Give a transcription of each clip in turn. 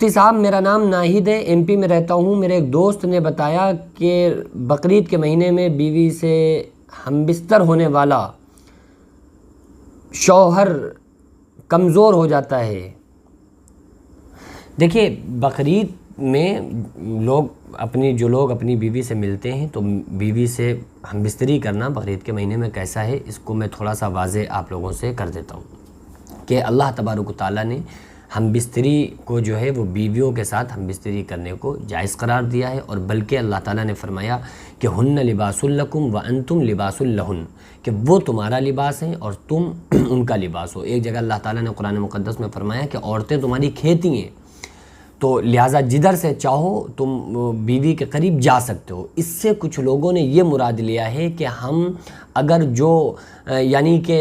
مفتی صاحب میرا نام ناہید ہے، ایم پی میں رہتا ہوں۔ میرے ایک دوست نے بتایا کہ بقرعید کے مہینے میں بیوی سے ہم بستر ہونے والا شوہر کمزور ہو جاتا ہے۔ دیکھیے بقرعید میں جو لوگ اپنی بیوی سے ملتے ہیں تو بیوی سے ہم بستری کرنا بقرعید کے مہینے میں کیسا ہے، اس کو میں تھوڑا سا واضح آپ لوگوں سے کر دیتا ہوں کہ اللہ تبارک و تعالیٰ نے ہم بستری کو جو ہے وہ بیویوں کے ساتھ ہم بستری کرنے کو جائز قرار دیا ہے، اور بلکہ اللہ تعالیٰ نے فرمایا کہ ہن لباس لکم وانتم لباس لہن، کہ وہ تمہارا لباس ہیں اور تم ان کا لباس ہو۔ ایک جگہ اللہ تعالیٰ نے قرآن مقدس میں فرمایا کہ عورتیں تمہاری کھیتی ہیں، تو لہٰذا جدھر سے چاہو تم بیوی کے قریب جا سکتے ہو۔ اس سے کچھ لوگوں نے یہ مراد لیا ہے کہ ہم اگر یعنی کہ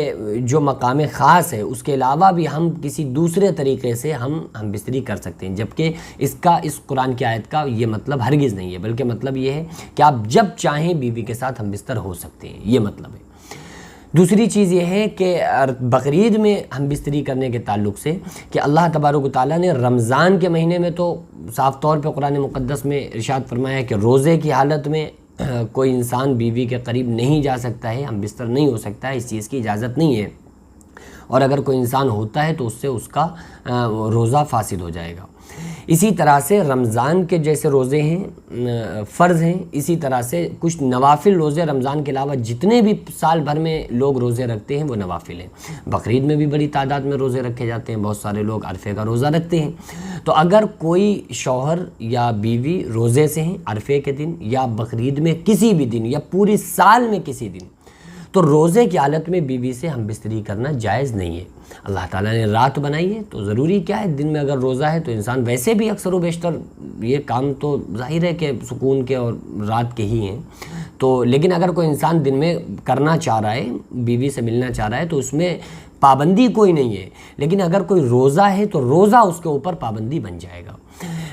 جو مقام خاص ہے اس کے علاوہ بھی ہم کسی دوسرے طریقے سے ہم بستری کر سکتے ہیں، جبکہ اس قرآن کی آیت کا یہ مطلب ہرگز نہیں ہے، بلکہ مطلب یہ ہے کہ آپ جب چاہیں بیوی کے ساتھ ہم بستر ہو سکتے ہیں، یہ مطلب ہے۔ دوسری چیز یہ ہے کہ بقرعید میں ہم بستری کرنے کے تعلق سے کہ اللہ تبارک و تعالیٰ نے رمضان کے مہینے میں تو صاف طور پہ قرآن مقدس میں ارشاد فرمایا کہ روزے کی حالت میں کوئی انسان بیوی کے قریب نہیں جا سکتا ہے، ہم بستر نہیں ہو سکتا ہے، اس چیز کی اجازت نہیں ہے، اور اگر کوئی انسان ہوتا ہے تو اس سے اس کا روزہ فاسد ہو جائے گا۔ اسی طرح سے رمضان کے جیسے روزے ہیں فرض ہیں، اسی طرح سے کچھ نوافل روزے رمضان کے علاوہ جتنے بھی سال بھر میں لوگ روزے رکھتے ہیں وہ نوافل ہیں۔ بقرعید میں بھی بڑی تعداد میں روزے رکھے جاتے ہیں، بہت سارے لوگ عرفے کا روزہ رکھتے ہیں۔ تو اگر کوئی شوہر یا بیوی روزے سے ہیں عرفے کے دن یا بقرعید میں کسی بھی دن یا پوری سال میں کسی دن، تو روزے کی حالت میں بیوی سے ہم بستری کرنا جائز نہیں ہے۔ اللہ تعالیٰ نے رات بنائی ہے تو ضروری کیا ہے، دن میں اگر روزہ ہے تو انسان ویسے بھی اکثر و بیشتر یہ کام تو ظاہر ہے کہ سکون کے اور رات کے ہی ہیں، تو لیکن اگر کوئی انسان دن میں کرنا چاہ رہا ہے، بیوی سے ملنا چاہ رہا ہے تو اس میں پابندی کوئی نہیں ہے، لیکن اگر کوئی روزہ ہے تو روزہ اس کے اوپر پابندی بن جائے گا۔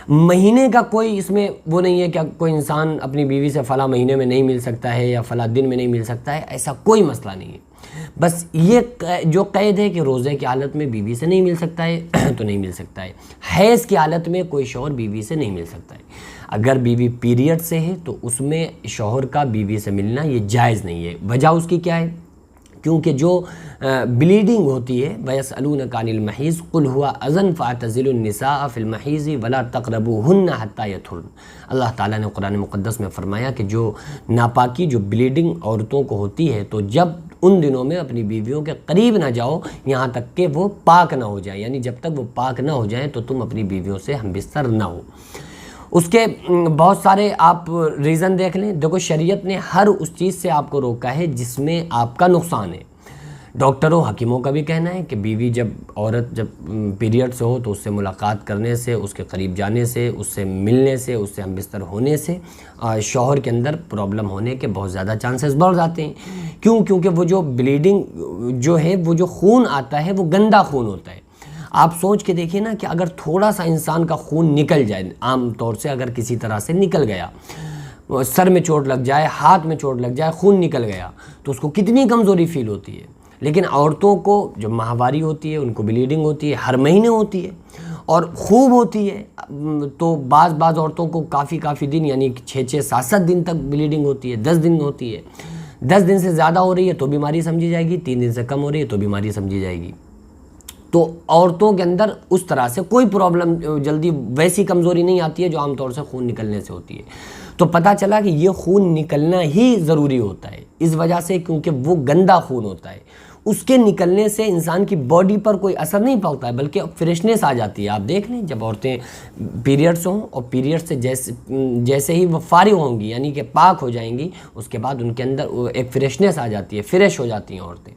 مہینے کا کوئی اس میں وہ نہیں ہے کہ کوئی انسان اپنی بیوی سے فلاں مہینے میں نہیں مل سکتا ہے یا فلاں دن میں نہیں مل سکتا ہے، ایسا کوئی مسئلہ نہیں ہے۔ بس یہ جو قید ہے کہ روزے کی حالت میں بیوی سے نہیں مل سکتا ہے تو نہیں مل سکتا ہے۔ حیض کی حالت میں کوئی شوہر بیوی سے نہیں مل سکتا ہے۔ اگر بیوی پیریڈ سے ہے تو اس میں شوہر کا بیوی سے ملنا یہ جائز نہیں ہے۔ وجہ اس کی کیا ہے؟ کیونکہ جو بلیڈنگ ہوتی ہے وَيَسْأَلُونَكَ عَنِ الْمَحِيضِ قُلْ هُوَ أَذًى فَاعْتَزِلُوا النِّسَاءَ فِي الْمَحِيضِ وَلَا تَقْرَبُوهُنَّ حَتَّى يَطْهُرْنَ۔ اللہ تعالیٰ نے قرآن مقدس میں فرمایا کہ جو ناپاکی جو بلیڈنگ عورتوں کو ہوتی ہے تو جب ان دنوں میں اپنی بیویوں کے قریب نہ جاؤ یہاں تک کہ وہ پاک نہ ہو جائیں، یعنی جب تک وہ پاک نہ ہو جائیں تو تم اپنی بیویوں سے ہم بستر نہ ہو۔ اس کے بہت سارے آپ ریزن دیکھ لیں۔ دیکھو شریعت نے ہر اس چیز سے آپ کو روکا ہے جس میں آپ کا نقصان ہے۔ ڈاکٹروں حکیموں کا بھی کہنا ہے کہ بیوی عورت جب پیریڈ سے ہو تو اس سے ملاقات کرنے سے، اس کے قریب جانے سے، اس سے ملنے سے، اس سے ہم بستر ہونے سے شوہر کے اندر پرابلم ہونے کے بہت زیادہ چانسز بڑھ جاتے ہیں۔ کیونکہ وہ جو بلیڈنگ جو ہے، وہ جو خون آتا ہے وہ گندا خون ہوتا ہے۔ آپ سوچ کے دیکھیں نا کہ اگر تھوڑا سا انسان کا خون نکل جائے، عام طور سے اگر کسی طرح سے نکل گیا، سر میں چوٹ لگ جائے، ہاتھ میں چوٹ لگ جائے، خون نکل گیا تو اس کو کتنی کمزوری فیل ہوتی ہے۔ لیکن عورتوں کو جو ماہواری ہوتی ہے، ان کو بلیڈنگ ہوتی ہے، ہر مہینے ہوتی ہے اور خوب ہوتی ہے، تو بعض عورتوں کو کافی دن یعنی 6 7 دن تک بلیڈنگ ہوتی ہے، 10 دن ہوتی ہے۔ 10 دن سے زیادہ ہو رہی ہے تو بیماری سمجھی جائے گی، 3 دن سے کم ہو رہی ہے تو بیماری سمجھی جائے گی۔ تو عورتوں کے اندر اس طرح سے کوئی پرابلم جلدی ویسی کمزوری نہیں آتی ہے جو عام طور سے خون نکلنے سے ہوتی ہے۔ تو پتہ چلا کہ یہ خون نکلنا ہی ضروری ہوتا ہے اس وجہ سے کیونکہ وہ گندا خون ہوتا ہے۔ اس کے نکلنے سے انسان کی باڈی پر کوئی اثر نہیں پڑتا ہے بلکہ فریشنس آ جاتی ہے۔ آپ دیکھ لیں جب عورتیں پیریڈس ہوں اور پیریڈ سے جیسے ہی وہ فارغ ہوں گی یعنی کہ پاک ہو جائیں گی، اس کے بعد ان کے اندر ایک فریشنس آ جاتی ہے، فریش ہو جاتی ہیں عورتیں۔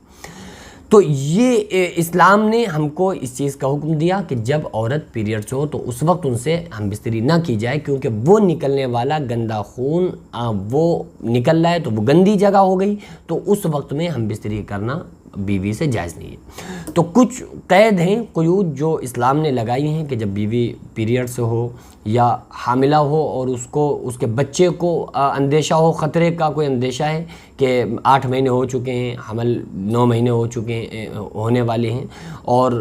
تو یہ اسلام نے ہم کو اس چیز کا حکم دیا کہ جب عورت پیریڈ سے ہو تو اس وقت ان سے ہم بستری نہ کی جائے، کیونکہ وہ نکلنے والا گندا خون وہ نکل رہا ہے تو وہ گندی جگہ ہو گئی، تو اس وقت میں ہم بستری کرنا بیوی سے جائز نہیں ہے۔ تو کچھ قید ہیں، قیود جو اسلام نے لگائی ہیں کہ جب بیوی پیریڈ سے ہو یا حاملہ ہو اور اس کے بچے کو اندیشہ ہو، خطرے کا کوئی اندیشہ ہے کہ 8 مہینے ہو چکے ہیں، حمل 9 مہینے ہو چکے ہیں، ہونے والے ہیں، اور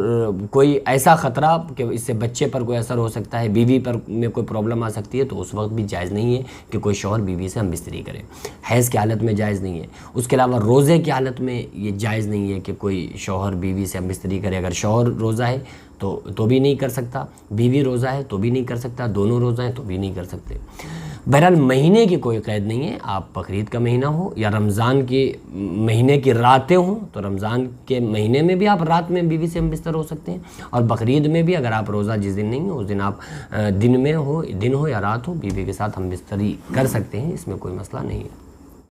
کوئی ایسا خطرہ کہ اس سے بچے پر کوئی اثر ہو سکتا ہے، بیوی پر میں کوئی پرابلم آ سکتی ہے، تو اس وقت بھی جائز نہیں ہے کہ کوئی شوہر بیوی سے ہم بستری کرے۔ حیض کی حالت میں جائز نہیں ہے۔ اس کے علاوہ روزے کی حالت میں یہ جائز نہیں ہے کہ کوئی شوہر بیوی سے ہم بستری کرے۔ اگر شوہر روزہ ہے تو بھی نہیں کر سکتا، بیوی روزہ ہے تو بھی نہیں کر سکتا، دونوں روزہ ہیں تو بھی نہیں کر سکتے۔ بہرحال مہینے کی کوئی قید نہیں ہے، آپ بقرعید کا مہینہ ہو یا رمضان کے مہینے کی راتیں ہوں تو رمضان کے مہینے میں بھی آپ رات میں بیوی سے ہم بستر ہو سکتے ہیں، اور بقرعید میں بھی اگر آپ روزہ جس دن نہیں ہو اس دن آپ دن ہو یا رات ہو بیوی کے ساتھ ہم بستری کر سکتے ہیں، اس میں کوئی مسئلہ نہیں ہے۔